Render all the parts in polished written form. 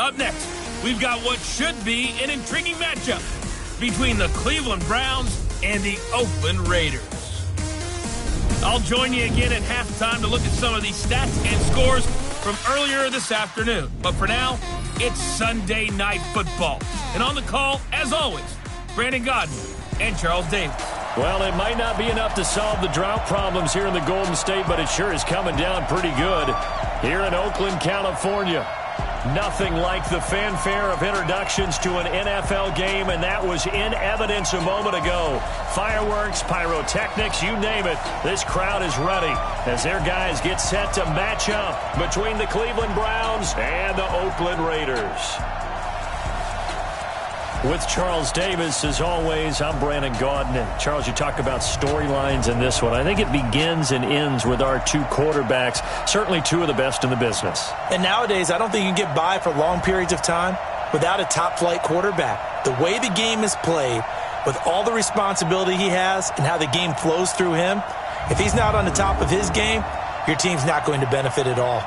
Up next, we've got what should be an intriguing matchup between the Cleveland Browns and the Oakland Raiders. I'll join you again at halftime to look at some of these stats and scores from earlier this afternoon. But for now, it's Sunday Night Football. And on the call, as always, Brandon Godden and Charles Davis. Well, it might not be enough to solve the drought problems here in the Golden State, but it sure is coming down pretty good here in Oakland, California. Nothing like the fanfare of introductions to an NFL game, and that was in evidence a moment ago. Fireworks, pyrotechnics, you name it. This crowd is ready as their guys get set to match up between the Cleveland Browns and the Oakland Raiders. With Charles Davis, as always, I'm Brandon Gaudin. And Charles, you talk about storylines in this one. I think it begins and ends with our two quarterbacks, certainly two of the best in the business. And nowadays, I don't think you can get by for long periods of time without a top-flight quarterback. The way the game is played, with all the responsibility he has and how the game flows through him, if he's not on the top of his game, your team's not going to benefit at all.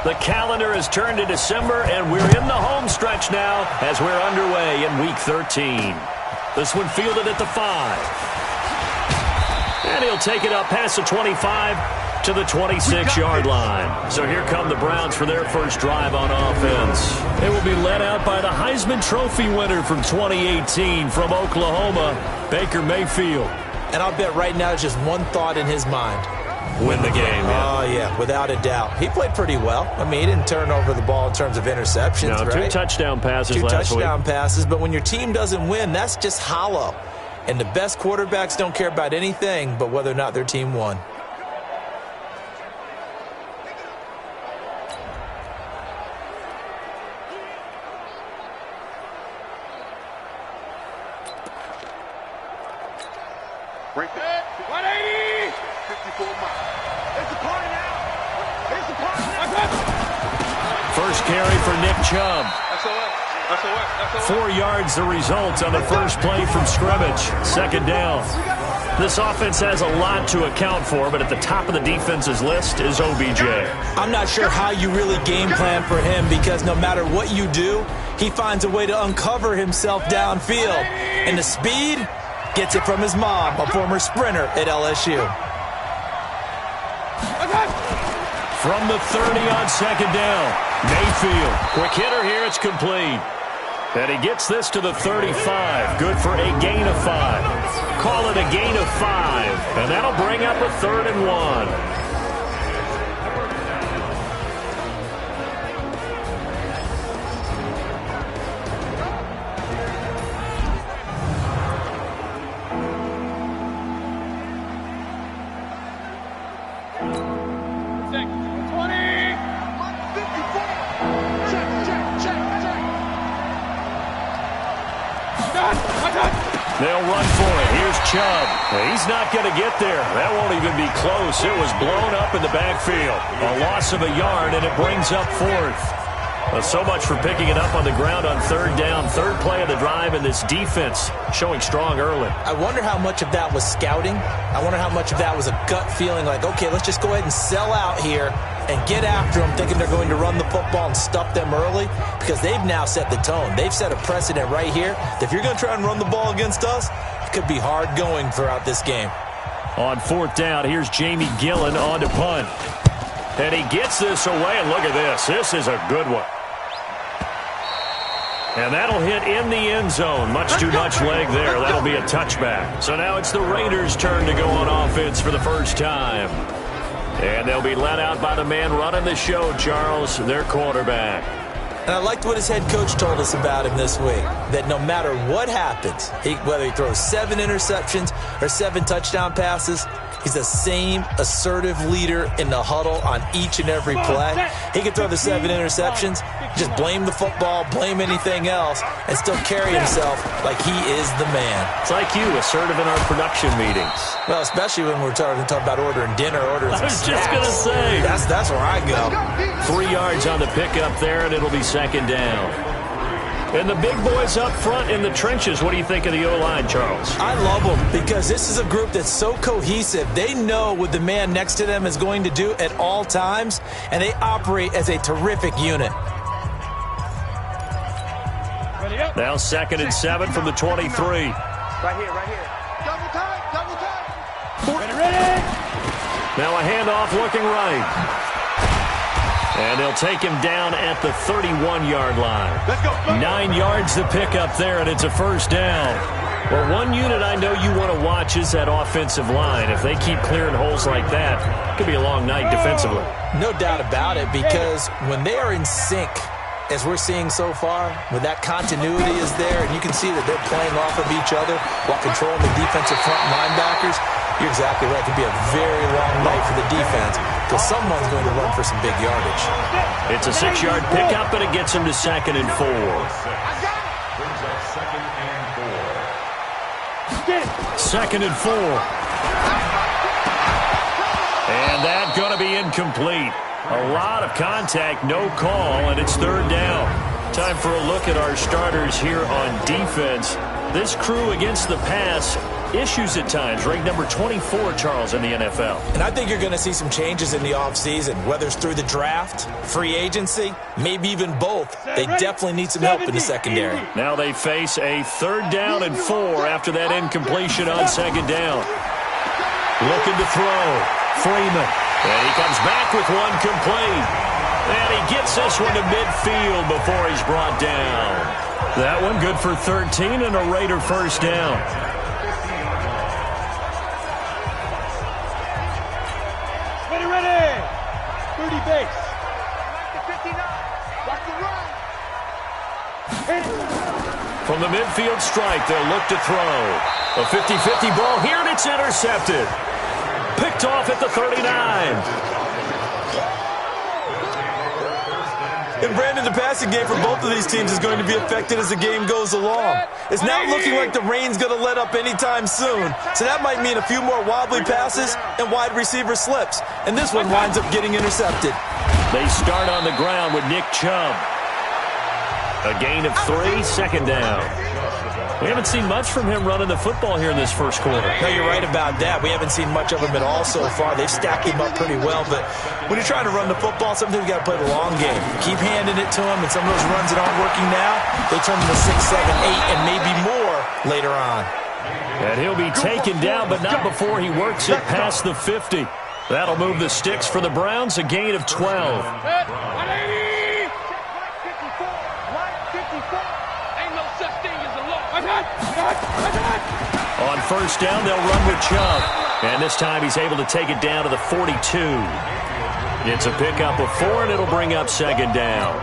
The calendar has turned to December, and we're in the home stretch now as we're underway in Week 13. This one fielded at the 5. And he'll take it up past the 25 to the 26-yard line. So here come the Browns for their first drive on offense. They will be led out by the Heisman Trophy winner from 2018 from Oklahoma, Baker Mayfield. And I'll bet right now just one thought in his mind. Win the game. Oh, yeah, without a doubt. He played pretty well. I mean, he didn't turn over the ball in terms of interceptions, no, right? 2 touchdown passes last week. 2 touchdown passes, but when your team doesn't win, that's just hollow. And the best quarterbacks don't care about anything but whether or not their team won. Break it. 180. 54 miles. It's a party now. It's a party now. First carry for Nick Chubb. That's 4 yards the result on the first play from scrimmage. Second down. This offense has a lot to account for, but at the top of the defense's list is OBJ. I'm not sure how you really game plan for him because no matter what you do, he finds a way to uncover himself downfield. And the speed gets it from his mom, a former sprinter at LSU. From the 30 on second down, Mayfield. Quick hitter here, it's complete. And he gets this to the 35. Good for a gain of 5. Call it a gain of 5. And that'll bring up a 3rd and 1. They'll run for it. Here's Chubb. He's not going to get there. That won't even be close. It was blown up in the backfield. A loss of a yard, and it brings up 4th. Well, so much for picking it up on the ground on 3rd down. 3rd play of the drive, and this defense showing strong early. I wonder how much of that was scouting. I wonder how much of that was a gut feeling like, okay, let's just go ahead and sell out here and get after them, thinking they're going to run the football and stuff them early, because they've now set the tone. They've set a precedent right here that if you're going to try and run the ball against us, it could be hard going throughout this game. On 4th down, here's Jamie Gillen on to punt. And he gets this away, and look at this. This is a good one. And that'll hit in the end zone. Much too much leg there. That'll be a touchback. So now it's the Raiders' turn to go on offense for the first time. And they'll be led out by the man running the show, Charles, their quarterback. And I liked what his head coach told us about him this week, that no matter what happens, whether he throws 7 interceptions or 7 touchdown passes, He's the same assertive leader in the huddle on each and every play. He can throw the 7 interceptions, just blame the football, blame anything else, and still carry himself like he is the man. It's like you, assertive in our production meetings. Well, especially when we're talking about ordering dinner, ordering some snacks. I was just going to say. That's where I go. 3 yards on the pickup there, and it'll be second down. And the big boys up front in the trenches, what do you think of the O-line, Charles? I love them because this is a group that's so cohesive. They know what the man next to them is going to do at all times, and they operate as a terrific unit. Now 2nd and 7 from the 23. Right here. Double time. Ready. Now a handoff looking right. And they'll take him down at the 31-yard line. Let's go. 9 yards to pick up there, and it's a first down. Well, one unit I know you want to watch is that offensive line. If they keep clearing holes like that, it could be a long night defensively. No doubt about it, because when they are in sync, as we're seeing so far, when that continuity is there, and you can see that they're playing off of each other while controlling the defensive front linebackers, you're exactly right. It could be a very long night for the defense because someone's going to run for some big yardage. It's a 6-yard pickup, and it gets him to 2nd and 4. Second and 4. And that's going to be incomplete. A lot of contact, no call, and it's 3rd down. Time for a look at our starters here on defense. This crew against the pass, issues at times, ranked number 24, Charles, in the NFL. And I think you're going to see some changes in the offseason, whether it's through the draft, free agency, maybe even both. They definitely need some help in the secondary. Now they face a 3rd down and 4 after that incompletion on 2nd down. Looking to throw. Freeman. And he comes back with one complete. And he gets this one to midfield before he's brought down. That one good for 13 and a Raider first down. Ready. 30 base. Watch the run. From the midfield strike, they'll look to throw. A 50-50 ball here, and it's intercepted. Picked off at the 39. And Brandon, the passing game for both of these teams is going to be affected as the game goes along. It's not looking like the rain's going to let up anytime soon. So that might mean a few more wobbly passes and wide receiver slips. And this one winds up getting intercepted. They start on the ground with Nick Chubb. A gain of 3, 2nd down. We haven't seen much from him running the football here in this first quarter. No, you're right about that. We haven't seen much of him at all so far. They've stacked him up pretty well, but when you're trying to run the football, sometimes you got to play the long game. Keep handing it to him, and some of those runs that aren't working now, they turn into 6, 7, 8, and maybe more later on. And he'll be taken down, but not before he works it past the 50. That'll move the sticks for the Browns, a gain of 12. 180. 154. Ain't no such thing as a loss. On first down, they'll run with Chubb. And this time he's able to take it down to the 42. It's a pickup of 4, and it'll bring up 2nd down.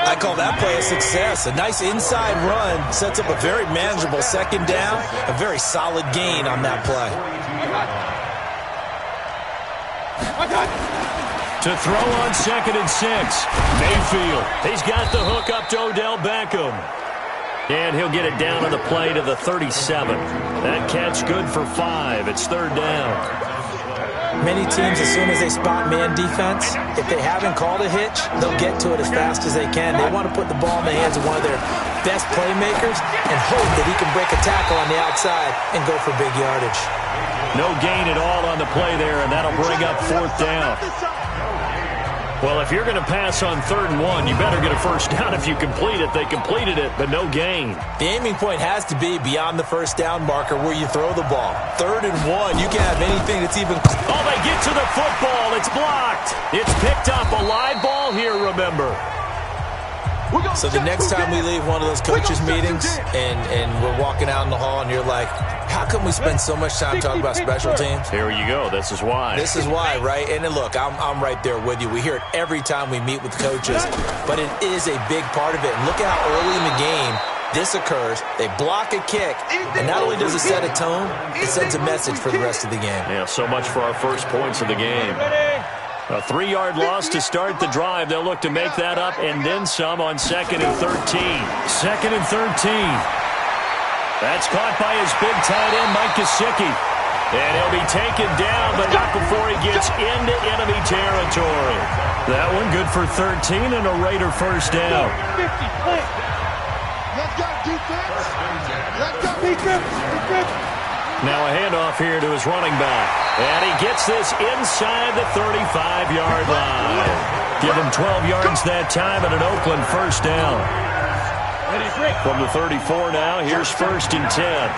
I call that play a success. A nice inside run sets up a very manageable 2nd down. A very solid gain on that play. To throw on 2nd and 6. Mayfield. He's got the hook up to Odell Beckham. And he'll get it down on the play to the 37. That catch good for 5. It's 3rd down. Many teams, as soon as they spot man defense, if they haven't called a hitch, they'll get to it as fast as they can. They want to put the ball in the hands of one of their best playmakers and hope that he can break a tackle on the outside and go for big yardage. No gain at all on the play there, and that'll bring up 4th down. Well, if you're going to pass on 3rd and 1, you better get a first down if you complete it. They completed it, but no gain. The aiming point has to be beyond the first down marker where you throw the ball. 3rd and 1, you can have anything that's even... Oh, they get to the football. It's blocked. It's picked up. A live ball here, remember. So the next time we leave one of those coaches' meetings and we're walking out in the hall and you're like, how come we spend so much time talking about special teams? Here you go. This is why. This is why, right? And then look, I'm right there with you. We hear it every time we meet with coaches, but it is a big part of it. And look at how early in the game This occurs, they block a kick, and not only does it set a tone, it sends a message for the rest of the game. Yeah, so much for our first points of the game. A 3-yard loss to start the drive. They'll look to make that up and then some on 2nd and 13. 2nd and 13. That's caught by his big tight end, Mike Gesicki. And he'll be taken down, but not before he gets into enemy territory. That one good for 13 and a Raider first down. Let's go, defense. Let's go, defense. Now a handoff here to his running back. And he gets this inside the 35-yard line. Give him 12 yards that time and an Oakland first down. From the 34 now, here's 1st and 10.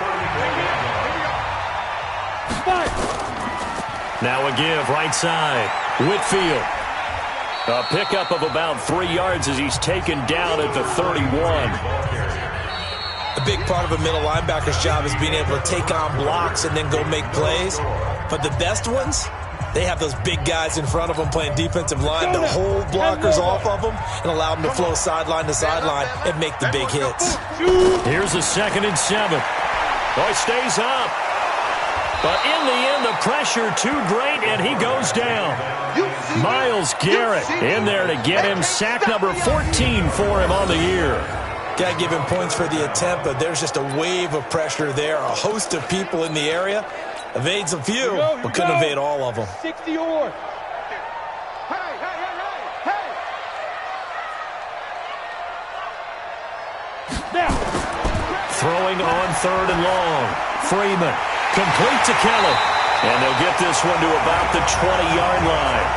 Now a give right side. Whitfield. A pickup of about 3 yards as he's taken down at the 31. A big part of a middle linebacker's job is being able to take on blocks and then go make plays. But the best ones, they have those big guys in front of them playing defensive line to hold blockers off of them and allow them to flow sideline to sideline and make the big hits. Here's a 2nd and 7. Oh, he stays up. But in the end, the pressure too great, and he goes down. Myles Garrett in there to get him. Sack number 14 for him on the year. Got to give him points for the attempt, but there's just a wave of pressure there. A host of people in the area. Evades a few, but couldn't evade all of them. 60 yards. Throwing on 3rd and long. Freeman complete to Kelly. And they'll get this one to about the 20-yard line.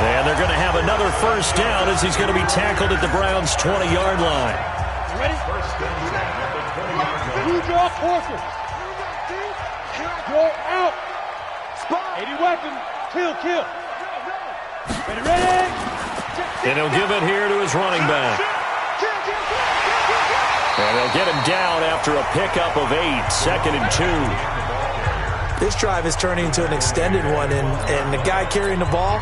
And they're going to have another first down as he's going to be tackled at the Browns' 20-yard line. Ready? You draw forces. Go out. 80 weapon. Kill. Ready. And he'll give it here to his running back. And they'll get him down after a pickup of 8. 2nd and 2. This drive is turning into an extended one, and the guy carrying the ball,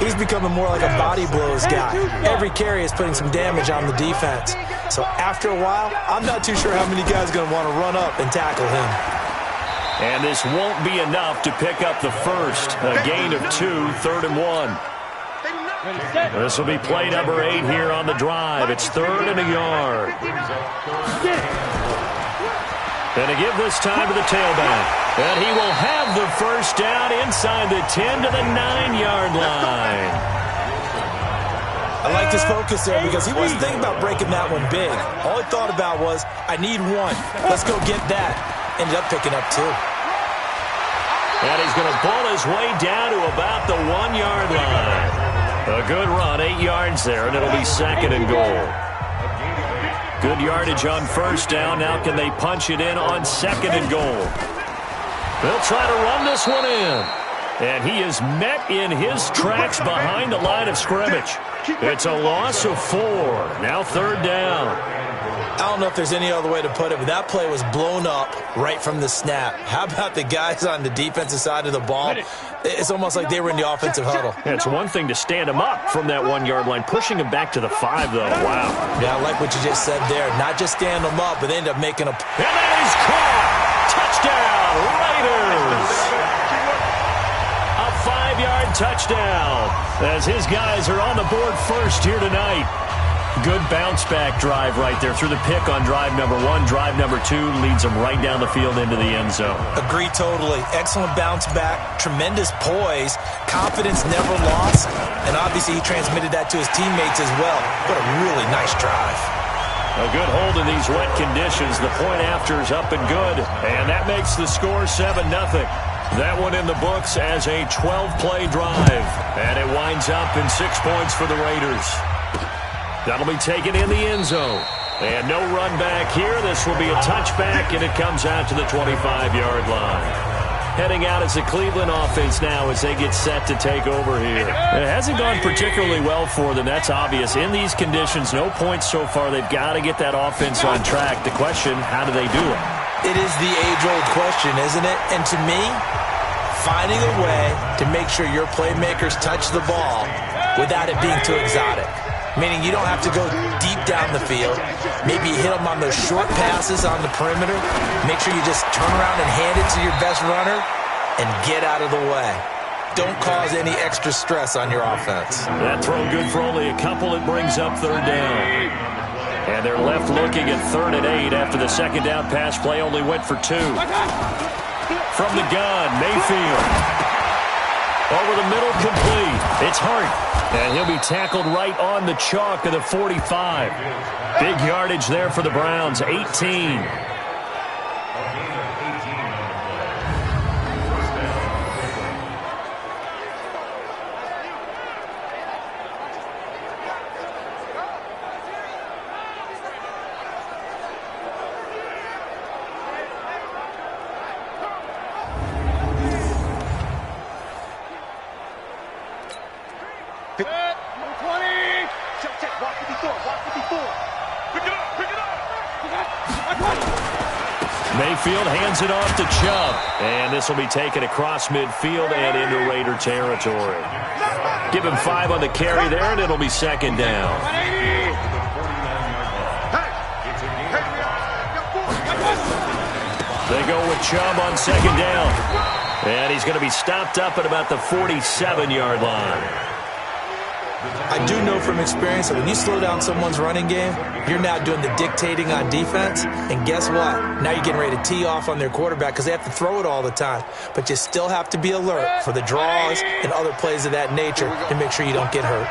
he's becoming more like a body blows guy. Every carry is putting some damage on the defense. So after a while, I'm not too sure how many guys are going to want to run up and tackle him. And this won't be enough to pick up the first. A gain of 2, 3rd and 1. This will be play number 8 here on the drive. It's 3rd and a yard. And to give this time to the tailback. And he will have the first down inside the 10 to the 9-yard line. I like his focus there because he wasn't thinking about breaking that one big. All he thought about was, I need 1. Let's go get that. Ended up picking up 2. And he's going to pull his way down to about the 1-yard line. A good run, 8 yards there, and it'll be 2nd and goal. Good yardage on first down. Now can they punch it in on 2nd and goal? They'll try to run this one in. And he is met in his tracks behind the line of scrimmage. It's a loss of 4. Now 3rd down. I don't know if there's any other way to put it, but that play was blown up right from the snap. How about the guys on the defensive side of the ball? It's almost like they were in the offensive huddle. Yeah, it's one thing to stand him up from that 1-yard line. Pushing him back to the 5, though. Wow. Yeah, I like what you just said there. Not just stand them up, but they end up making a... And that is caught! Touchdown, Raiders! A 5-yard touchdown as his guys are on the board first here tonight. Good bounce-back drive right there through the pick on drive number 1. Drive number 2 leads them right down the field into the end zone. Agree totally. Excellent bounce-back, tremendous poise, confidence never lost, and obviously he transmitted that to his teammates as well. What a really nice drive. A good hold in these wet conditions. The point after is up and good, and that makes the score 7-0. That one in the books as a 12-play drive, and it winds up in 6 points for the Raiders. That'll be taken in the end zone. And no run back here. This will be a touchback, and it comes out to the 25-yard line. Heading out as the Cleveland offense now as they get set to take over here. It hasn't gone particularly well for them. That's obvious. In these conditions, no points so far. They've got to get that offense on track. The question, how do they do it? It is the age-old question, isn't it? And to me, finding a way to make sure your playmakers touch the ball without it being too exotic. meaning you don't have to go deep down the field. Maybe you hit them on those short passes on the perimeter. Make sure you just turn around and hand it to your best runner and get out of the way. Don't cause any extra stress on your offense. That throw good for only a couple. It brings up third down. And they're left looking at 3rd and 8 after the second down pass play only went for 2. From the gun, Mayfield. Over the middle, complete. It's Hart. And he'll be tackled right on the chalk of the 45. Big yardage there for the Browns, 18. Mayfield hands it off to Chubb. And this will be taken across midfield and into Raider territory. Give him 5 on the carry there, and it'll be second down. They go with Chubb on second down. And he's going to be stopped up at about the 47-yard line. I do know from experience that when you slow down someone's running game, you're now doing the dictating on defense. And guess what? Now you're getting ready to tee off on their quarterback because they have to throw it all the time. But you still have to be alert for the draws and other plays of that nature to make sure you don't get hurt.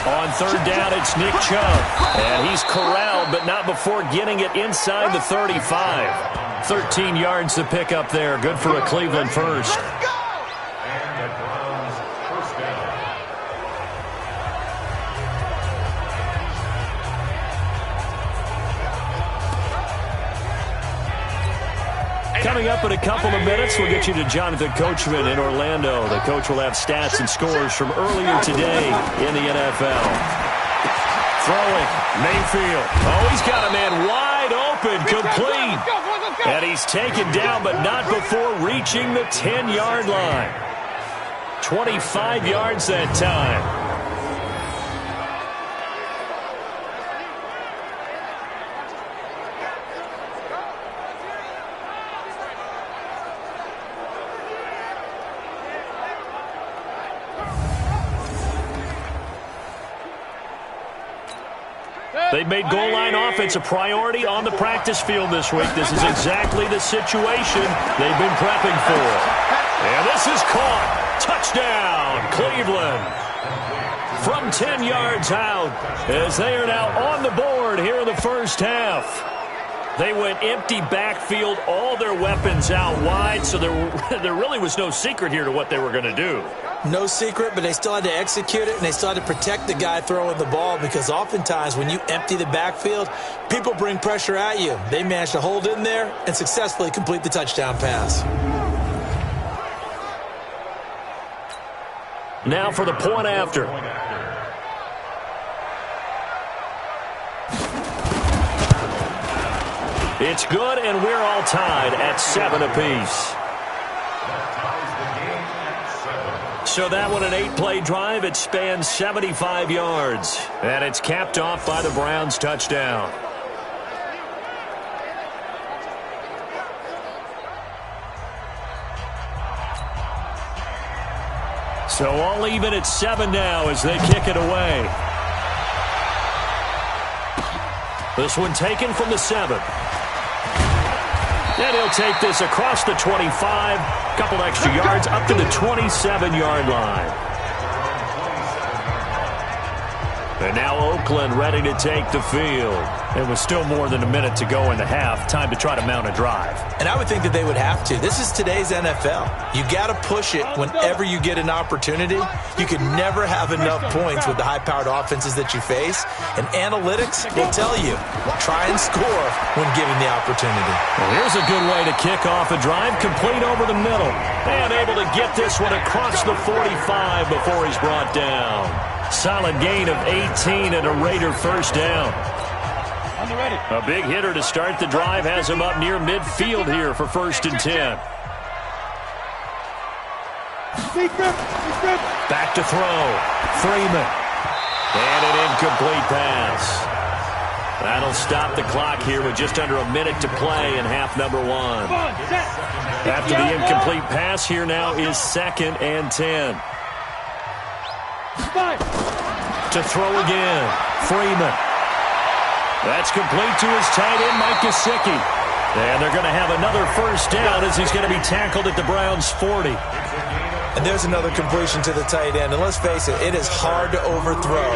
On third down, it's Nick Chubb. And he's corralled, but not before getting it inside the 35. 13 yards to pick up there. Good for a Cleveland first. Coming up in a couple of minutes, we'll get you to Jonathan Coachman in Orlando. The coach will have stats and scores from earlier today in the NFL. Throwing, Mayfield. Oh, he's got a man wide open, complete. And he's taken down, but not before reaching the 10-yard line. 25 yards that time. They've made goal line offense a priority on the practice field this week. This is exactly the situation they've been prepping for. And this is caught. Touchdown, Cleveland. From 10 yards out as they are now on the board here in the first half. They went empty backfield, all their weapons out wide, so there really was no secret here to what they were going to do. No secret, but they still had to execute it, and they still had to protect the guy throwing the ball because oftentimes when you empty the backfield, people bring pressure at you. They managed to hold in there and successfully complete the touchdown pass. Now for the point after. It's good, and we're all tied at 7 apiece. So that one, an 8-play drive. It spans 75 yards. And it's capped off by the Browns' touchdown. So all even at 7 now as they kick it away. This one taken from the 7. And he'll take this across the 25, couple extra yards up to the 27-yard line. And now Oakland ready to take the field. And with still more than a minute to go in the half, time to try to mount a drive. And I would think that they would have to. This is today's NFL. You got to push it whenever you get an opportunity. You can never have enough points with the high-powered offenses that you face. And analytics will tell you, try and score when given the opportunity. Well, here's a good way to kick off a drive, complete over the middle. And able to get this one across the 45 before he's brought down. Solid gain of 18 and a Raider first down. A big hitter to start the drive has him up near midfield here for 1st and 10. Back to throw. Freeman. And an incomplete pass. That'll stop the clock here with just under a minute to play in half number one. After the incomplete pass, here now is 2nd and 10. To throw again. Freeman. That's complete to his tight end, Mike Gesicki. And they're going to have another first down as he's going to be tackled at the Browns' 40. And there's another completion to the tight end. And let's face it, it is hard to overthrow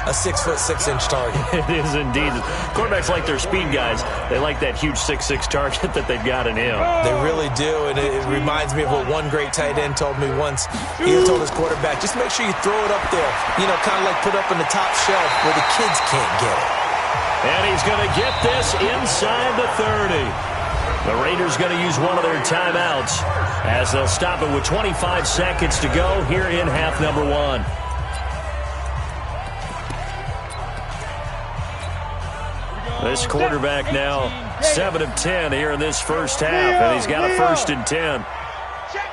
a 6'6" target. It is indeed. Quarterbacks like their speed guys. They like that huge 6'6" target that they've got in him. They really do, and it reminds me of what one great tight end told me once. He told his quarterback, just make sure you throw it up there, kind of like put up in the top shelf where the kids can't get it. And he's going to get this inside the 30. The Raiders going to use one of their timeouts as they'll stop it with 25 seconds to go here in half number one. This quarterback now 7 of 10 here in this first half, and he's got a 1st and 10. Check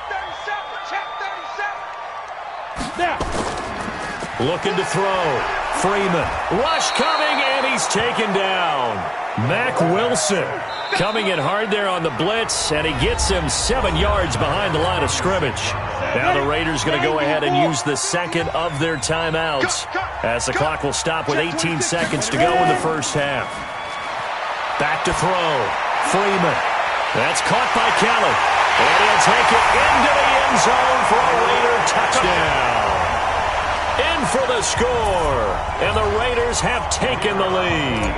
37. Looking to throw. Freeman. Rush coming, and he's taken down. Mack Wilson coming in hard there on the blitz, and he gets him 7 yards behind the line of scrimmage. Now the Raiders going to go ahead and use the second of their timeouts as the clock will stop with 18 seconds to go in the first half. Back to throw. Freeman. That's caught by Kelly. And he'll take it into the end zone for a Raider touchdown. In for the score. And the Raiders have taken the lead.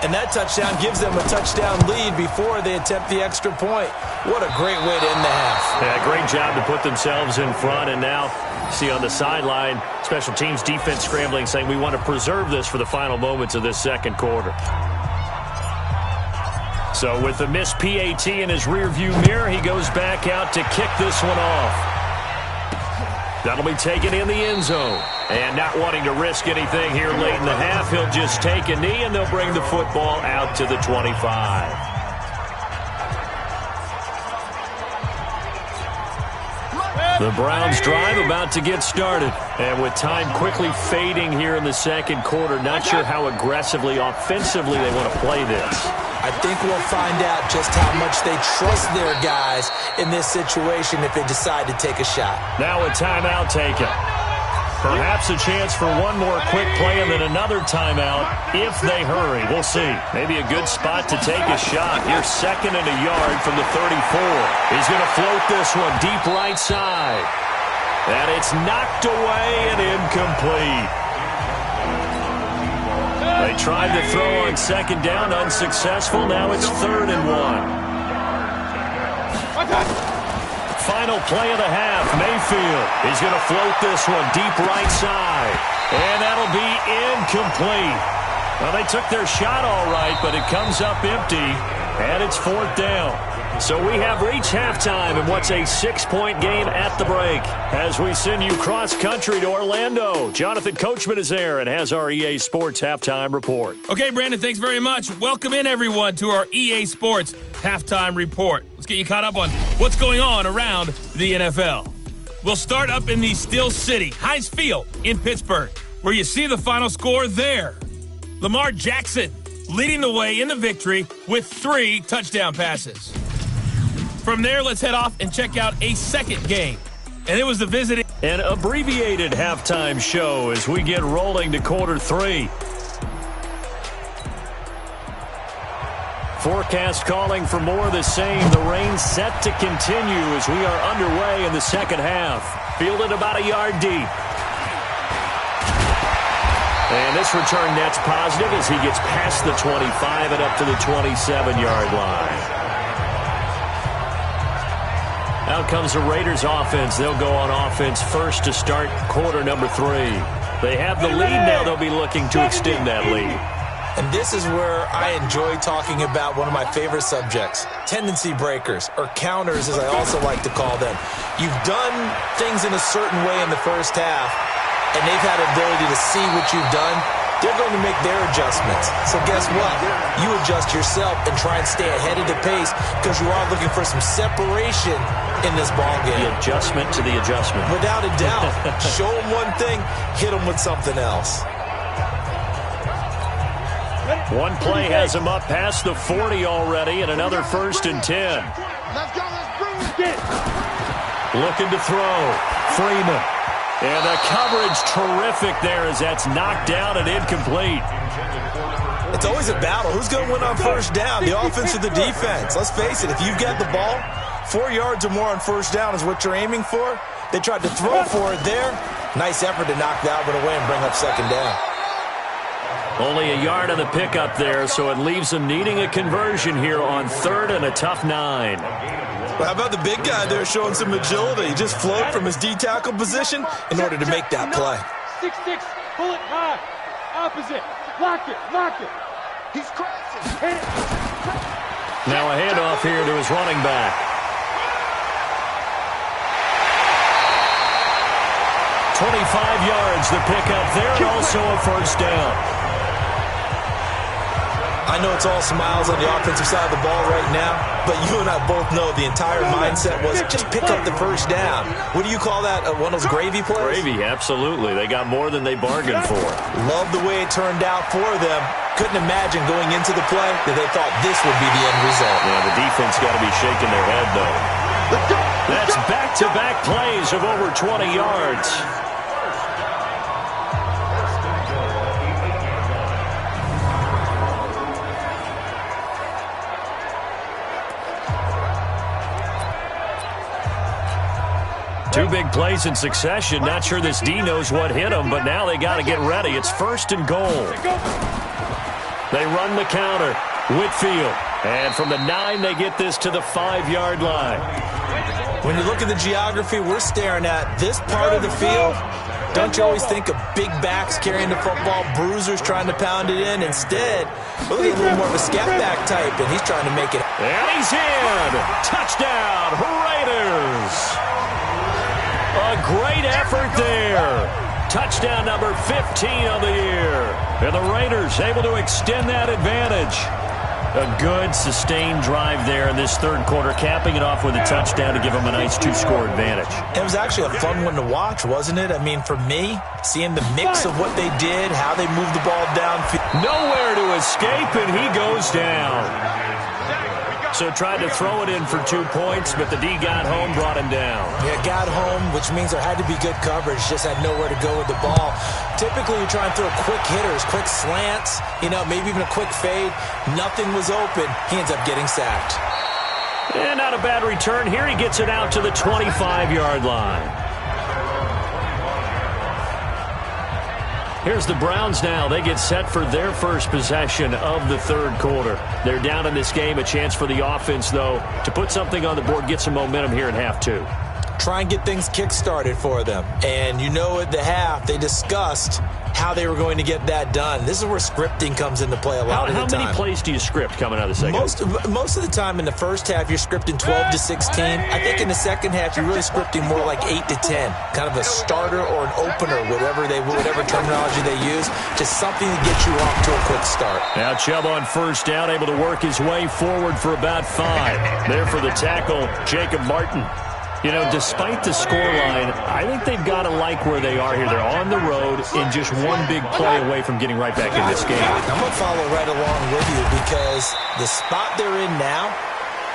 And that touchdown gives them a touchdown lead before they attempt the extra point. What a great way to end the half. Yeah, great job to put themselves in front. And now, see on the sideline, special teams defense scrambling, saying we want to preserve this for the final moments of this second quarter. So with the missed PAT in his rearview mirror, he goes back out to kick this one off. That'll be taken in the end zone. And not wanting to risk anything here late in the half, he'll just take a knee, and they'll bring the football out to the 25. The Browns drive about to get started. And with time quickly fading here in the second quarter, not sure how aggressively, offensively they want to play this. I think we'll find out just how much they trust their guys in this situation if they decide to take a shot. Now a timeout taken. Perhaps a chance for one more quick play and then another timeout if they hurry. We'll see. Maybe a good spot to take a shot. Here's 2nd and a yard from the 34. He's going to float this one deep right side. And it's knocked away and incomplete. They tried to throw on 2nd down, unsuccessful. Now it's 3rd and 1. Final play of the half, Mayfield. He's going to float this one deep right side. And that'll be incomplete. Well, they took their shot all right, but it comes up empty, and it's 4th down. So we have reached halftime in what's a 6-point game at the break. As we send you cross-country to Orlando, Jonathan Coachman is there and has our EA Sports Halftime Report. Okay, Brandon, thanks very much. Welcome in, everyone, to our EA Sports Halftime Report. Let's get you caught up on what's going on around the NFL. We'll start up in the Steel City, Heinz Field in Pittsburgh, where you see the final score there. Lamar Jackson leading the way in the victory with 3 touchdown passes. From there, let's head off and check out a second game. And it was the visiting. An abbreviated halftime show as we get rolling to quarter 3. Forecast calling for more of the same. The rain set to continue as we are underway in the second half. Fielded about a yard deep. And this return net's positive as he gets past the 25 and up to the 27-yard line. Out comes the Raiders offense. They'll go on offense first to start quarter number 3. They have the lead now. They'll be looking to extend that lead. And this is where I enjoy talking about one of my favorite subjects, tendency breakers, or counters as I also like to call them. You've done things in a certain way in the first half, and they've had the ability to see what you've done they're going to make their adjustments. So guess what? You adjust yourself and try and stay ahead of the pace because you are looking for some separation in this ball game. The adjustment to the adjustment. Without a doubt. Show them one thing, hit them with something else. One play has him up past the 40 already, and another 1st and 10. Let's go, let's bring it. Looking to throw. Freeman. And the coverage terrific there as that's knocked down and incomplete. It's always a battle. Who's going to win on first down, the offense or the defense? Let's face it, if you've got the ball, 4 yards or more on first down is what you're aiming for. They tried to throw for it there. Nice effort to knock that one away and bring up 2nd down. Only a yard on the pickup there, so it leaves them needing a conversion here on 3rd and a tough 9. Well, how about the big guy there showing some agility? He just floated from his D-tackle position in order to make that play. 6-6, pull it high, opposite, lock it. He's crashing. Hit it. Now a handoff here to his running back. 25 yards the pickup there, and also a 1st down. I know it's all smiles on the offensive side of the ball right now, but you and I both know the entire mindset was just pick up the 1st down. What do you call that, one of those gravy plays? Gravy, absolutely. They got more than they bargained for. Love the way it turned out for them. Couldn't imagine going into the play that they thought this would be the end result. Yeah, the defense got to be shaking their head, though. That's back-to-back plays of over 20 yards. Two big plays in succession. Not sure this D knows what hit him, but now they got to get ready. It's 1st and goal. They run the counter. Whitfield. And from the 9, they get this to the 5-yard line. When you look at the geography, we're staring at this part of the field. Don't you always think of big backs carrying the football, bruisers trying to pound it in? Instead, look at a little more of a scat back type, and he's trying to make it. And he's in. Touchdown, Raiders. A great effort there. Touchdown number 15 of the year. And the Raiders able to extend that advantage. A good, sustained drive there in this 3rd quarter, capping it off with a touchdown to give them a nice 2-score advantage. It was actually a fun one to watch, wasn't it? I mean, for me, seeing the mix of what they did, how they moved the ball downfield. Nowhere to escape, and he goes down. So tried to throw it in for 2 points, but the D got home, brought him down. Yeah, got home, which means there had to be good coverage. Just had nowhere to go with the ball. Typically, you try and throw quick hitters, quick slants, maybe even a quick fade. Nothing was open. He ends up getting sacked. And not a bad return. Here he gets it out to the 25-yard line. Here's the Browns now. They get set for their first possession of the 3rd quarter. They're down in this game. A chance for the offense, though, to put something on the board, get some momentum here in half 2. Try and get things kick-started for them. And at the half, they discussed how they were going to get that done. This is where scripting comes into play a lot of the time. How many plays do you script coming out of the second? Most of the time in the first half, you're scripting 12 to 16. I think in the second half, you're really scripting more like 8 to 10. Kind of a starter or an opener, whatever terminology they use. Just something to get you off to a quick start. Now Chubb on first down, able to work his way forward for about 5. There for the tackle, Jacob Martin. Despite the scoreline, I think they've got to like where they are here. They're on the road in just one big play away from getting right back in this game. I'm going to follow right along with you because the spot they're in now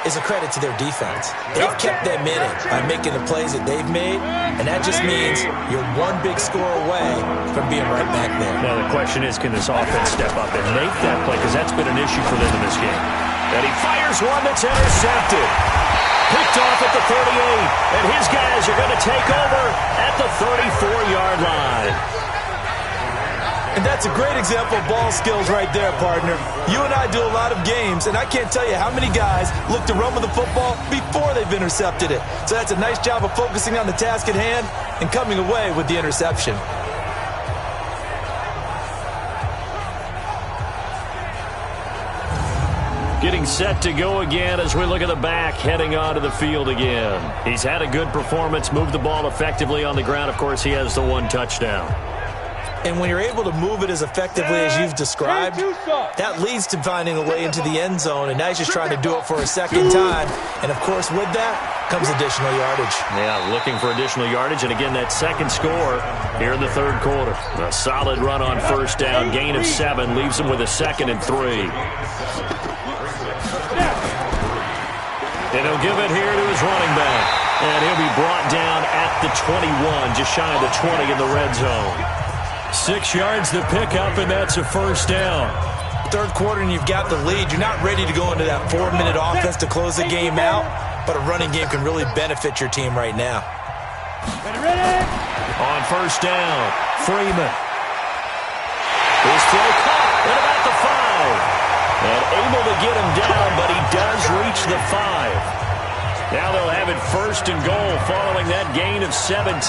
is a credit to their defense. They've kept them in it by making the plays that they've made, and that just means you're one big score away from being right back there. Now the question is, can this offense step up and make that play? Because that's been an issue for them in this game. And he fires one that's intercepted. Picked off at the 38, and his guys are going to take over at the 34-yard line. And that's a great example of ball skills right there, partner. You and I do a lot of games, and I can't tell you how many guys look to run with the football before they've intercepted it. So that's a nice job of focusing on the task at hand and coming away with the interception. Getting set to go again as we look at the back, heading onto the field again. He's had a good performance, moved the ball effectively on the ground. Of course, he has the 1 touchdown. And when you're able to move it as effectively as you've described, that leads to finding a way into the end zone, and now he's just trying to do it for a second time. And, of course, with that comes additional yardage. Yeah, looking for additional yardage, and again, that second score here in the third quarter. A solid run on first down, gain of 7, leaves him with a 2nd and 3. And he'll give it here to his running back. And he'll be brought down at the 21, just shy of the 20 in the red zone. 6 yards to pick up, and that's a first down. Third quarter, and you've got the lead. You're not ready to go into that 4-minute offense to close the game out, but a running game can really benefit your team right now. On first down, Freeman. His throw caught at about the 5. And able to get him down, but he does reach the 5. Now they'll have it 1st and goal following that gain of 17.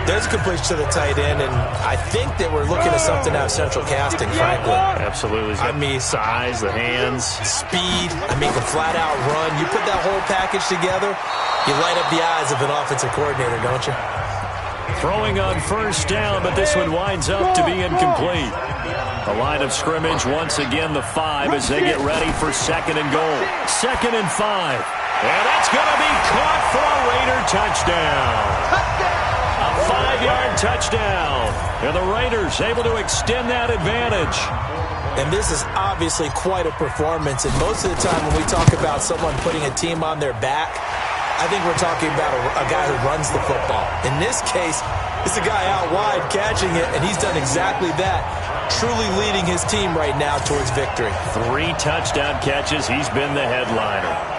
There's a completion to the tight end, and I think that we're looking at something out of central casting, frankly. Absolutely. I mean, size, the hands. Speed, the flat-out run. You put that whole package together, you light up the eyes of an offensive coordinator, don't you? Throwing on first down, but this one winds up to be incomplete. The line of scrimmage, once again, the 5 as they get ready for 2nd and goal. 2nd and 5. And that's going to be caught for a Raider touchdown. A 5-yard touchdown. And the Raiders able to extend that advantage. And this is obviously quite a performance. And most of the time when we talk about someone putting a team on their back, I think we're talking about a guy who runs the football. In this case, it's a guy out wide catching it, and he's done exactly that, truly leading his team right now towards victory. 3 touchdown catches. He's been the headliner.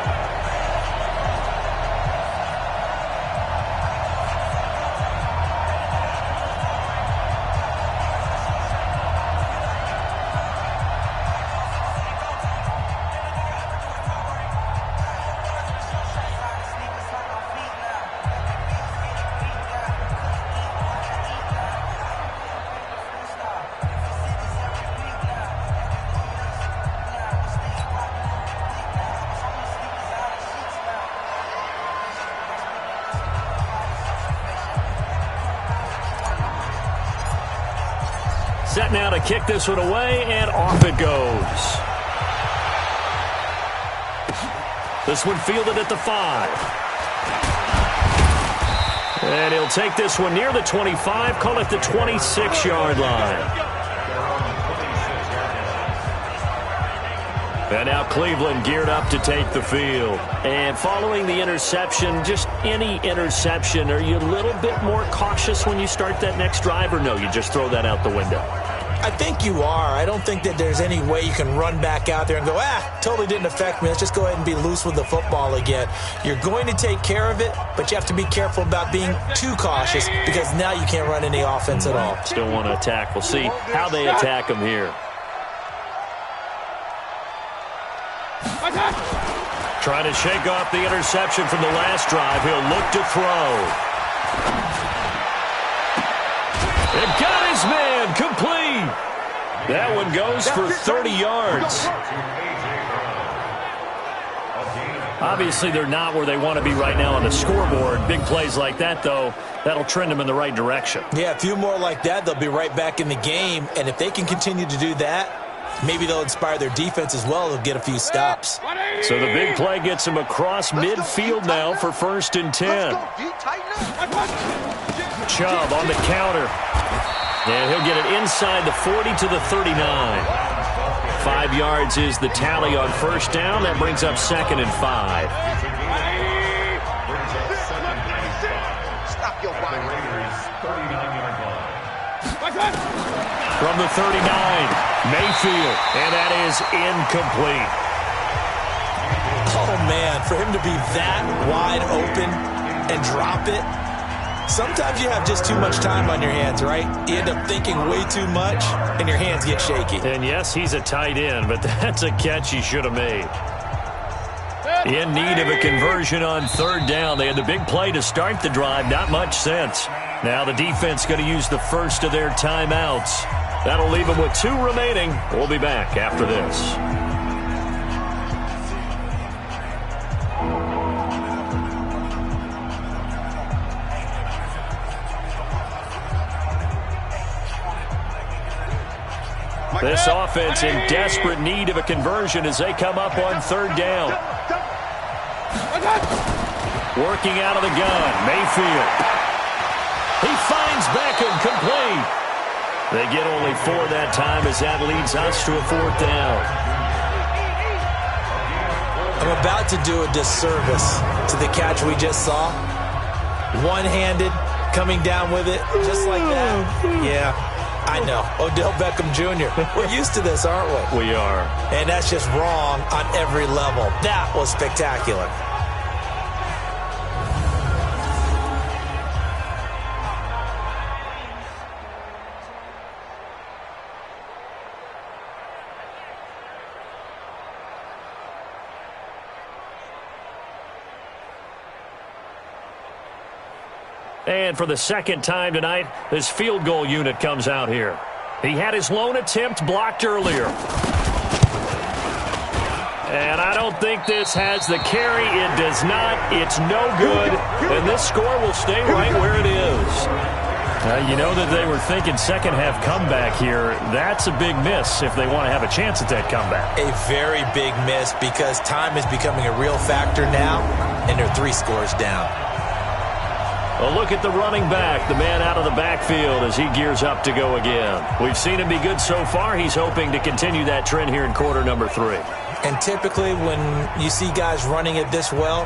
Set now to kick this one away, and off it goes. This one fielded at the 5. And he'll take this one near the 25, call it the 26-yard line. And now Cleveland geared up to take the field. And following the interception, just any interception, are you a little bit more cautious when you start that next drive, or no, you just throw that out the window? I think you are. I don't think that there's any way you can run back out there and go, totally didn't affect me. Let's just go ahead and be loose with the football again. You're going to take care of it, but you have to be careful about being too cautious because now you can't run any offense at all. Still want to attack. We'll see how they attack him here. Trying to shake off the interception from the last drive. He'll look to throw. It got his man complete. That one goes for 30 yards. Obviously, they're not where they want to be right now on the scoreboard. Big plays like that, though, that'll trend them in the right direction. Yeah, a few more like that, they'll be right back in the game. And if they can continue to do that, maybe they'll inspire their defense as well. They'll get a few stops. So the big play gets him across midfield now for 1st and 10. Chubb on the counter. And he'll get it inside the 40 to the 39. 5 yards is the tally on first down. That brings up 2nd and 5. From the 39, Mayfield, and that is incomplete. Oh, man, for him to be that wide open and drop it, sometimes you have just too much time on your hands, right? You end up thinking way too much, and your hands get shaky. And, yes, he's a tight end, but that's a catch he should have made. In need of a conversion on 3rd down. They had the big play to start the drive. Not much sense. Now the defense going to use the first of their timeouts. That'll leave them with 2 remaining. We'll be back after this. This offense in desperate need of a conversion as they come up on third down. Working out of the gun, Mayfield. He finds Beckham, complete. They get only 4 that time as that leads us to a fourth down. I'm about to do a disservice to the catch we just saw. One-handed, coming down with it, just like that. Yeah, I know. Odell Beckham Jr. We're used to this, aren't we? We are. And that's just wrong on every level. That was spectacular. And for the second time tonight, this field goal unit comes out here. He had his lone attempt blocked earlier. And I don't think this has the carry. It does not. It's no good. And this score will stay right where it is. You know that they were thinking second half comeback here. That's a big miss if they want to have a chance at that comeback. A very big miss because time is becoming a real factor now, and they're 3 scores down. A look at the running back, the man out of the backfield as he gears up to go again. We've seen him be good so far. He's hoping to continue that trend here in quarter number 3. And typically when you see guys running it this well,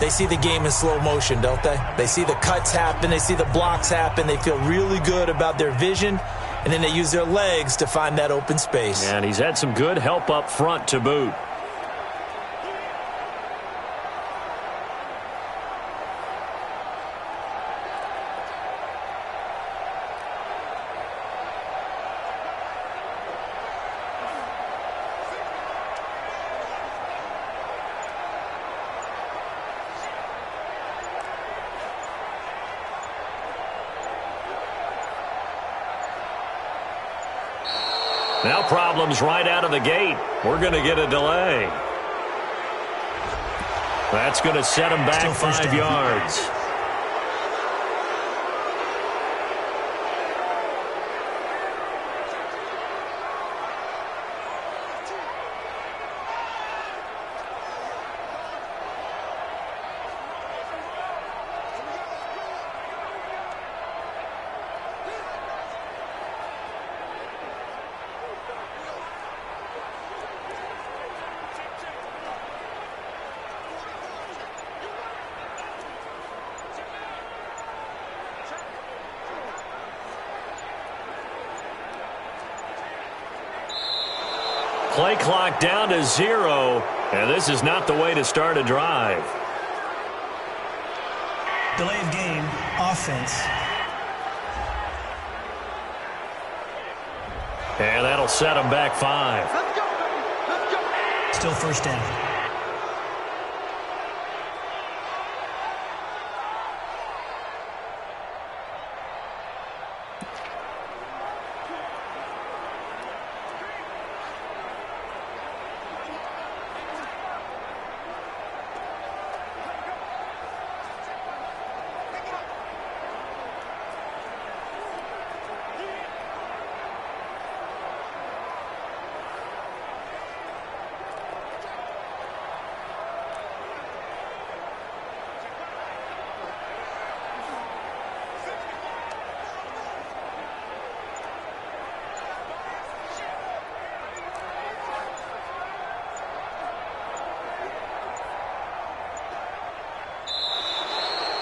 they see the game in slow motion, don't they? They see the cuts happen. They see the blocks happen. They feel really good about their vision, and then they use their legs to find that open space. And he's had some good help up front to boot. Now problems right out of the gate. We're going to get a delay. That's going to set him back 5 yards. Play clock down to 0, and this is not the way to start a drive. Delay of game, offense. And that'll set him back 5. Let's go, baby. Let's go. Still first down.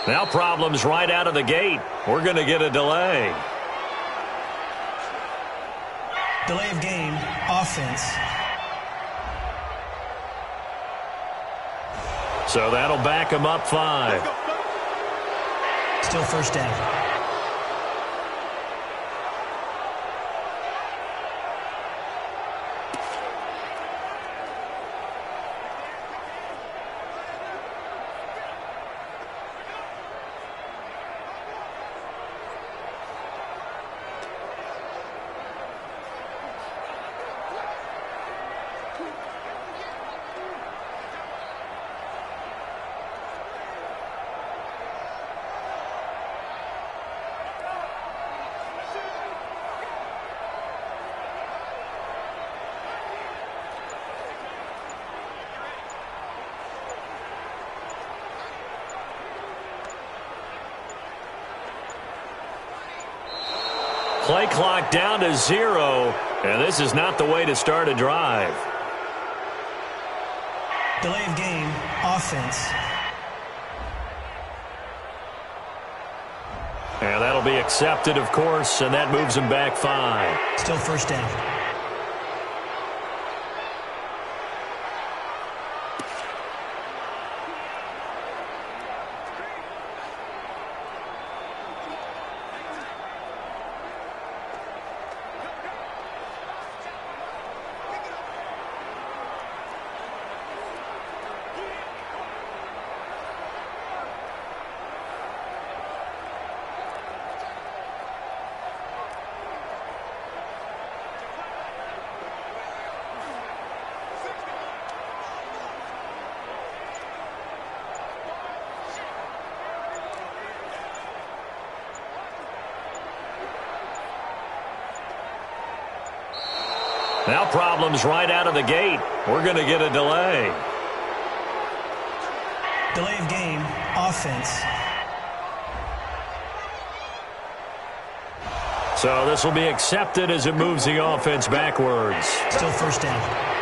Now problems right out of the gate. We're going to get a delay. Delay of game, offense. So that'll back him up 5. Still first down. Play clock down to 0, and this is not the way to start a drive. Delay of game, offense. And that'll be accepted, of course, and that moves him back 5. Still first down. Now problems right out of the gate. We're going to get a delay. Delay of game, offense. So this will be accepted as it moves the offense backwards. Still first down.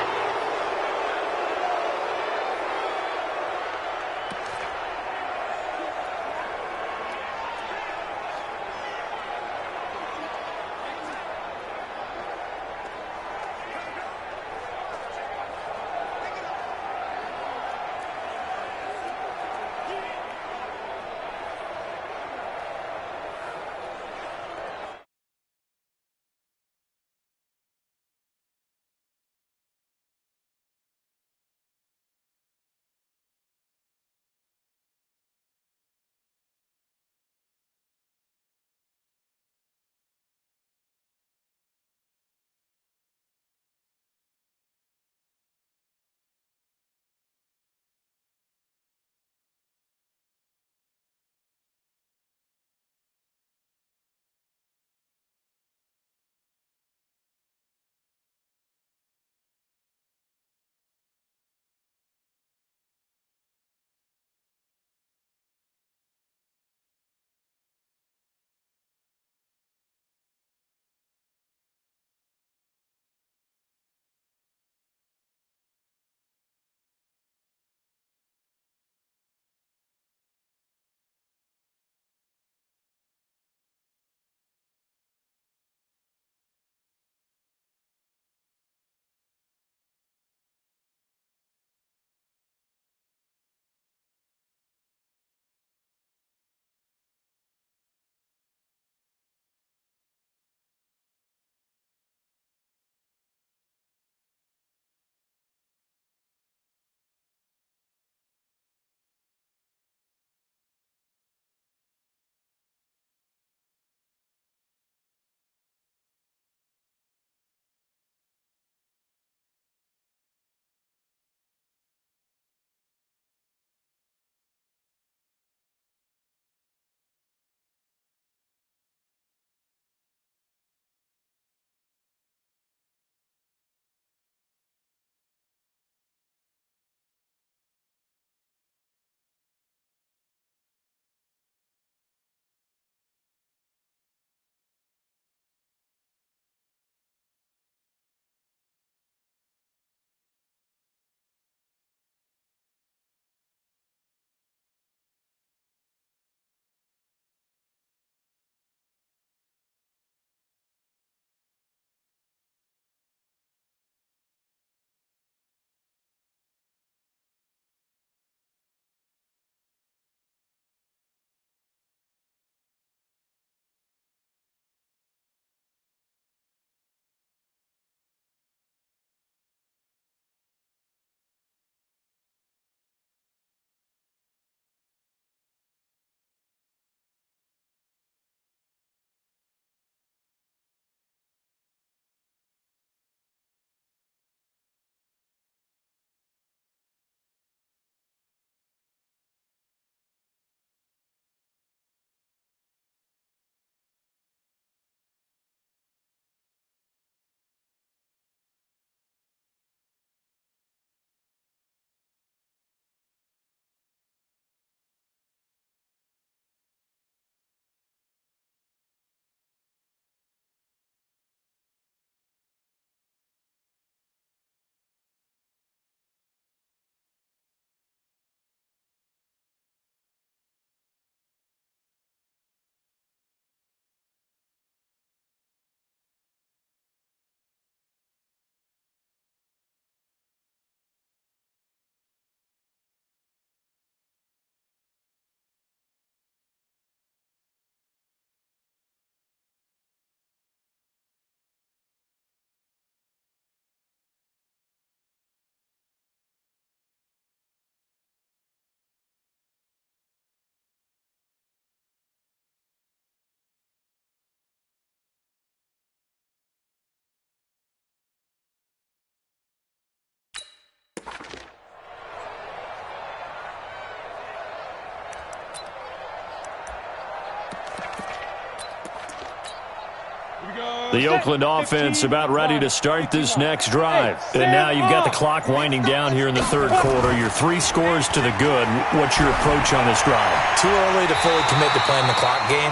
The Oakland offense about ready to start this next drive. And now you've got the clock winding down here in the third quarter. You're 3 scores to the good. What's your approach on this drive? Too early to fully commit to playing the clock game.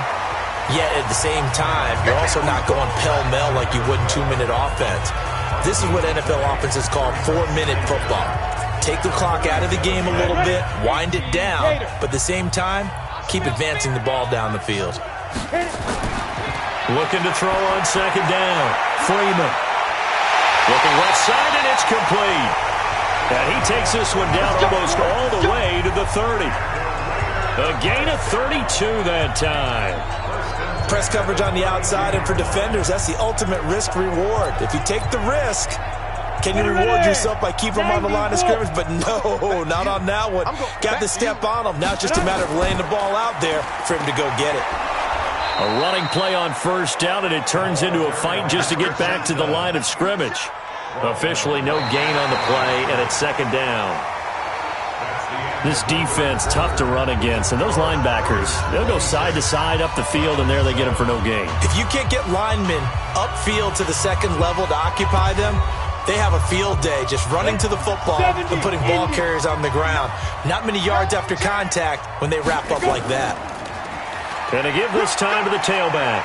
Yet at the same time, you're also not going pell-mell like you would in 2-minute offense. This is what NFL offenses call 4-minute football. Take the clock out of the game a little bit, wind it down, but at the same time, keep advancing the ball down the field. Looking to throw on second down. Freeman. Looking left side, and it's complete. And he takes this one down almost all the way to the 30. A gain of 32 that time. Press coverage on the outside, and for defenders, that's the ultimate risk-reward. If you take the risk, can you reward yourself by keeping them on the line of scrimmage? But no, not on that one. Got the step on them. Now it's just a matter of laying the ball out there for him to go get it. A running play on first down, and it turns into a fight just to get back to the line of scrimmage. Officially no gain on the play, and it's second down. This defense, tough to run against. And those linebackers, they'll go side to side up the field, and there they get them for no gain. If you can't get linemen upfield to the second level to occupy them, they have a field day just running to the football and putting ball carriers on the ground. Not many yards after contact when they wrap up like that. Gonna give this time to the tailback.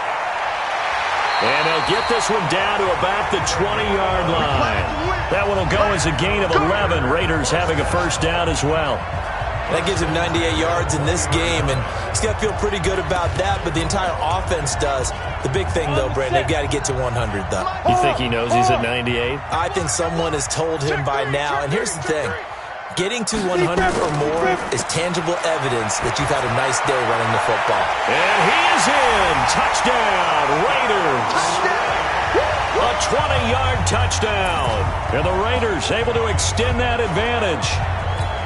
And they'll get this one down to about the 20-yard line. That one will go as a gain of 11. Raiders having a first down as well. That gives him 98 yards in this game, and he's got to feel pretty good about that, but the entire offense does. The big thing, though, Brandon, they've got to get to 100, though. You think he knows he's at 98? I think someone has told him by now, and here's the thing. Getting to 100 or more is tangible evidence that you've had a nice day running the football. And he is in. Touchdown, Raiders. A 20-yard touchdown. And the Raiders able to extend that advantage.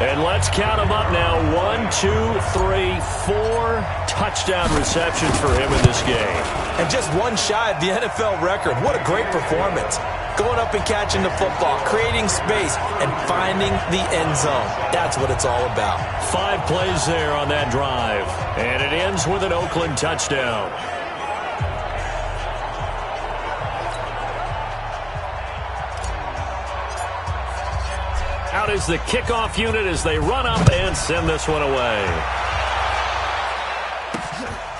And let's count them up now. 1, 2, 3, 4 touchdown receptions for him in this game. And just one shy of the NFL record. What a great performance. Going up and catching the football, creating space, and finding the end zone. That's what it's all about. 5 plays there on that drive. And it ends with an Oakland touchdown. Out is the kickoff unit as they run up and send this one away.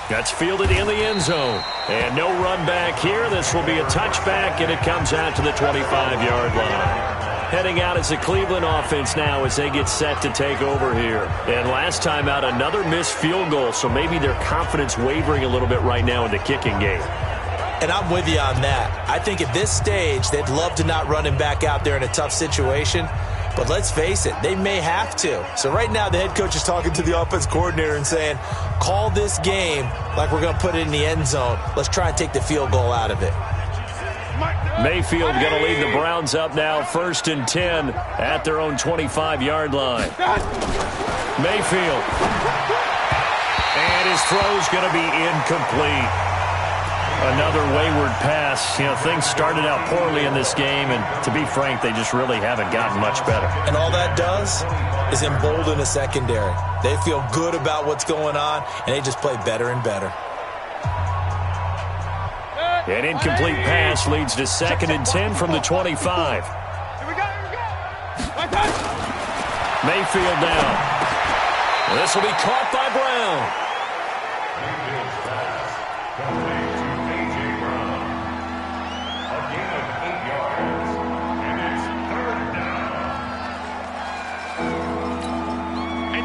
That's fielded in the end zone. And no run back here. This will be a touchback, and it comes out to the 25-yard line. Heading out as the Cleveland offense now as they get set to take over here. And last time out, another missed field goal, so maybe their confidence wavering a little bit right now in the kicking game. And I'm with you on that. I think at this stage, they'd love to not run him back out there in a tough situation. But let's face it, they may have to. So right now, the head coach is talking to the offense coordinator and saying, call this game like we're going to put it in the end zone. Let's try and take the field goal out of it. Mayfield going to lead the Browns up now, 1st and 10 at their own 25-yard line. Mayfield. And his throw's going to be incomplete. Another wayward pass. You know, things started out poorly in this game, and to be frank, they just really haven't gotten much better. And all that does is embolden a secondary. They feel good about what's going on, and they just play better and better. An incomplete pass leads to 2nd and 10 from the 25. Here we go. Mayfield down. This will be caught by Brown.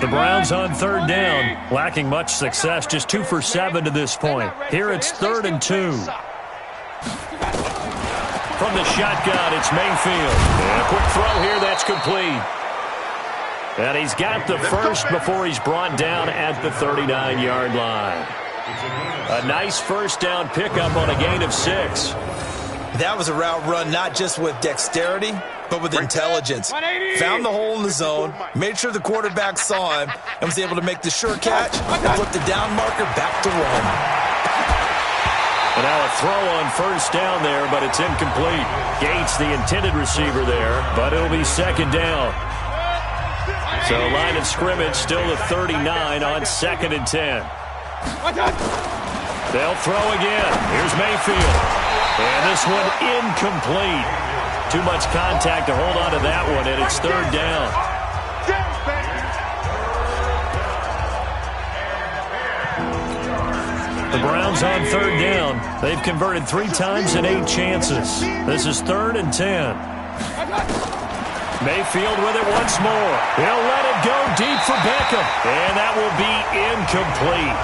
The Browns on 3rd down, lacking much success, just 2 for 7 to this point. Here it's 3rd and 2. From the shotgun, it's Mayfield. And a quick throw here, that's complete. And he's got the first before he's brought down at the 39-yard line. A nice first down pickup on a gain of 6. That was a route run not just with dexterity, but with intelligence. Found the hole in the zone, made sure the quarterback saw him, and was able to make the sure catch and flip the down marker back to Rome. And now a throw on first down there, but it's incomplete. Gates, the intended receiver there, but it'll be 2nd down. So line of scrimmage still the 39 on 2nd and 10. They'll throw again. Here's Mayfield. And this one incomplete. Too much contact to hold on to that one, and it's third down. The Browns on third down. They've converted 3 times in 8 chances. This is 3rd and 10. Mayfield with it once more. He'll let it go deep for Beckham. And that will be incomplete.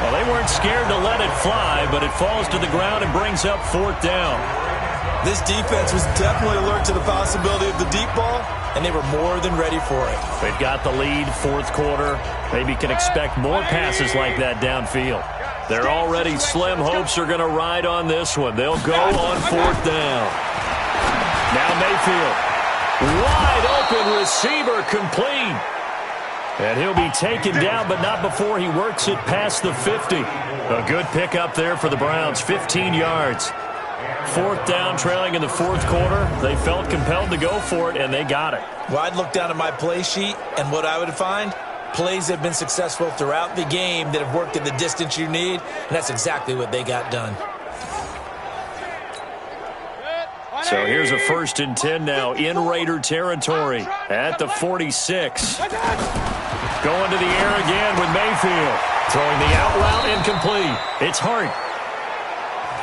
Well, they weren't scared to let it fly, but it falls to the ground and brings up 4th down. This defense was definitely alert to the possibility of the deep ball, and they were more than ready for it. They've got the lead, 4th quarter. Maybe can expect more passes like that downfield. Their already slim hopes are going to ride on this one. They'll go on 4th down. Now Mayfield. Wide open receiver complete. And he'll be taken down, but not before he works it past the 50. A good pickup there for the Browns, 15 yards. 4th down, trailing in the 4th quarter. They felt compelled to go for it, and they got it. Well, I'd look down at my play sheet, and what I would find, plays have been successful throughout the game that have worked at the distance you need, and that's exactly what they got done. So here's a 1st and 10 now in Raider territory at the 46. Going to the air again with Mayfield. Throwing the out route incomplete. It's Hart.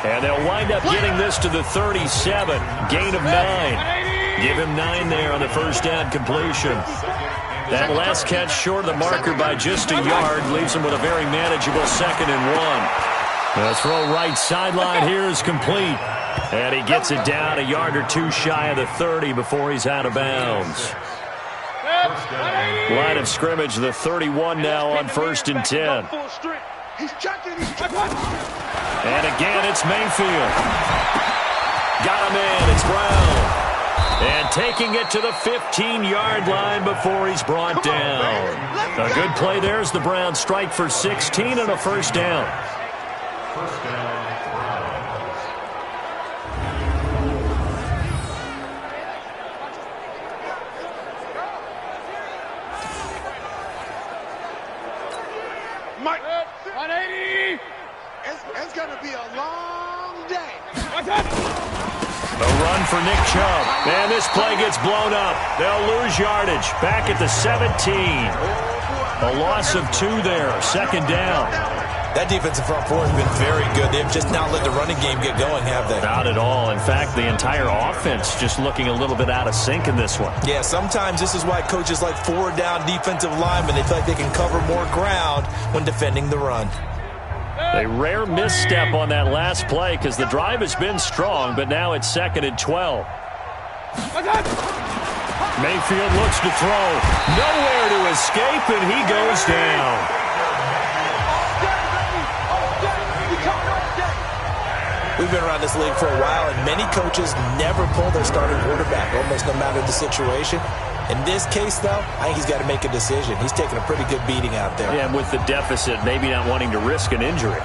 And they'll wind up getting this to the 37. Gain of 9. Give him 9 there on the 1st down completion. That last catch short of the marker by just a yard leaves him with a very manageable 2nd and 1. The throw right sideline here is complete. And he gets it down a yard or 2 shy of the 30 before he's out of bounds. Line of scrimmage, the 31 now on 1st and 10. And again, it's Mayfield. Got a man, it's Brown. And taking it to the 15-yard line before he's brought down. A good play there as the Browns strike for 16 and a 1st down. Mike, 180. It's going to be a long day. A run for Nick Chubb. And this play gets blown up. They'll lose yardage. Back at the 17. A loss of 2 there. 2nd down. That defensive front four has been very good. They've just not let the running game get going, have they? Not at all. In fact, the entire offense just looking a little bit out of sync in this one. Yeah, sometimes this is why coaches like 4-down defensive linemen, they feel like they can cover more ground when defending the run. A rare misstep on that last play because the drive has been strong, but now it's 2nd and 12. Mayfield looks to throw. Nowhere to escape, and he goes down. We've been around this league for a while, and many coaches never pull their starting quarterback, almost no matter the situation. In this case, though, I think he's got to make a decision. He's taking a pretty good beating out there. Yeah, with the deficit, maybe not wanting to risk an injury.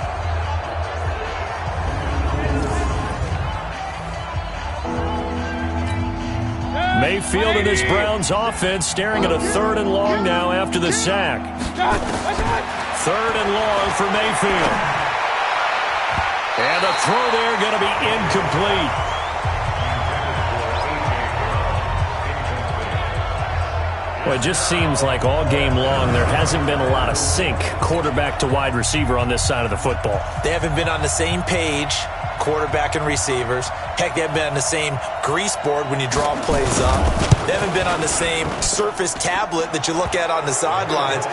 Mayfield and his Browns offense staring at a 3rd and long now after the sack. 3rd and long for Mayfield. And the throw there going to be incomplete. Well, it just seems like all game long there hasn't been a lot of sync quarterback to wide receiver on this side of the football. They haven't been on the same page, quarterback and receivers. Heck, they haven't been on the same grease board when you draw plays up. They haven't been on the same surface tablet that you look at on the sidelines.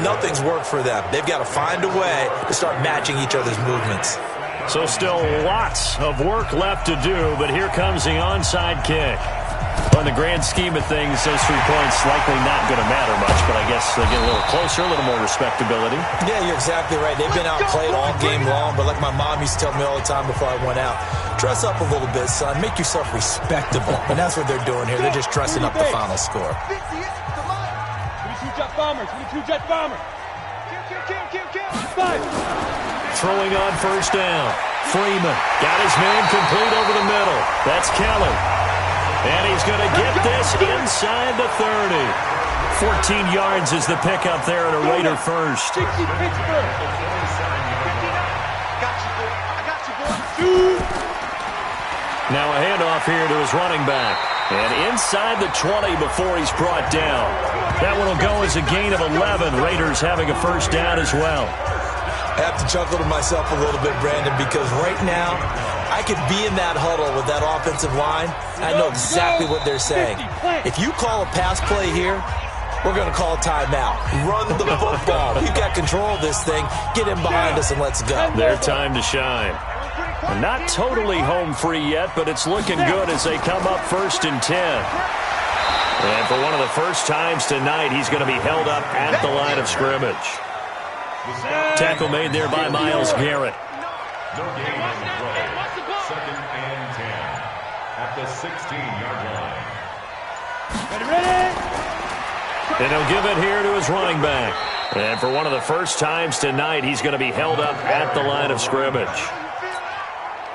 Nothing's worked for them. They've got to find a way to start matching each other's movements. So still lots of work left to do, but here comes the onside kick. On the grand scheme of things, those 3 points likely not going to matter much, but I guess they get a little closer, a little more respectability. Yeah, you're exactly right. They've been outplayed all game long, but like my mom used to tell me all the time before I went out, dress up a little bit, son. Make yourself respectable. And that's what they're doing here. They're just dressing up the final score. 22 jet bombers. 22 jet bombers. Throwing on 1st down. Freeman got his man complete over the middle. That's Kelly. And he's going to get this inside the 30. 14 yards is the pickup there at a Raider first. Now a handoff here to his running back. And inside the 20 before he's brought down. That one will go as a gain of 11. Raiders having a first down as well. I have to chuckle to myself a little bit, Brandon, because right now I could be in that huddle with that offensive line. I know exactly what they're saying. If you call a pass play here, we're going to call a timeout. Run the football. We've got control of this thing. Get in behind us and let's go. Their time to shine. Not totally home free yet, but it's looking good as they come up 1st and 10. And for one of the first times tonight, he's going to be held up at the line of scrimmage. Tackle made there by Myles Garrett. No gain on the play. 2nd and 10 at the 16-yard line. Ready? And he'll give it here to his running back. And for one of the first times tonight, he's going to be held up at the line of scrimmage.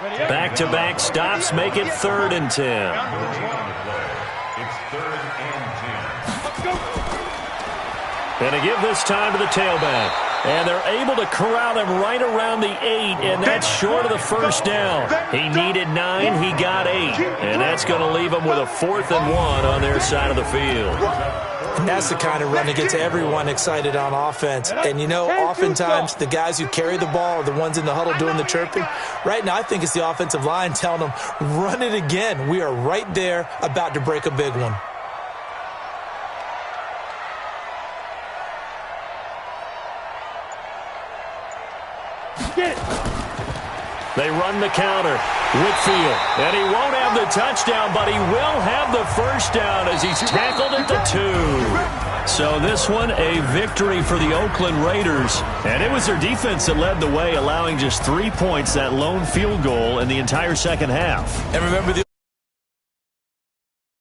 Back-to-back stops make it 3rd and 10. It's 3rd and 10. And to give this time to the tailback. And they're able to corral him right around the 8, and that's short of the first down. He needed 9, he got 8. And that's going to leave him with a 4th and 1 on their side of the field. And that's the kind of run that gets everyone excited on offense. And, you know, oftentimes the guys who carry the ball are the ones in the huddle doing the chirping. Right now, I think it's the offensive line telling them, run it again. We are right there about to break a big one. They run the counter. Whitfield. And he won't have the touchdown, but he will have the first down as he's tackled at the 2. So this one, a victory for the Oakland Raiders. And it was their defense that led the way, allowing just 3 points, that lone field goal in the entire second half. And remember, the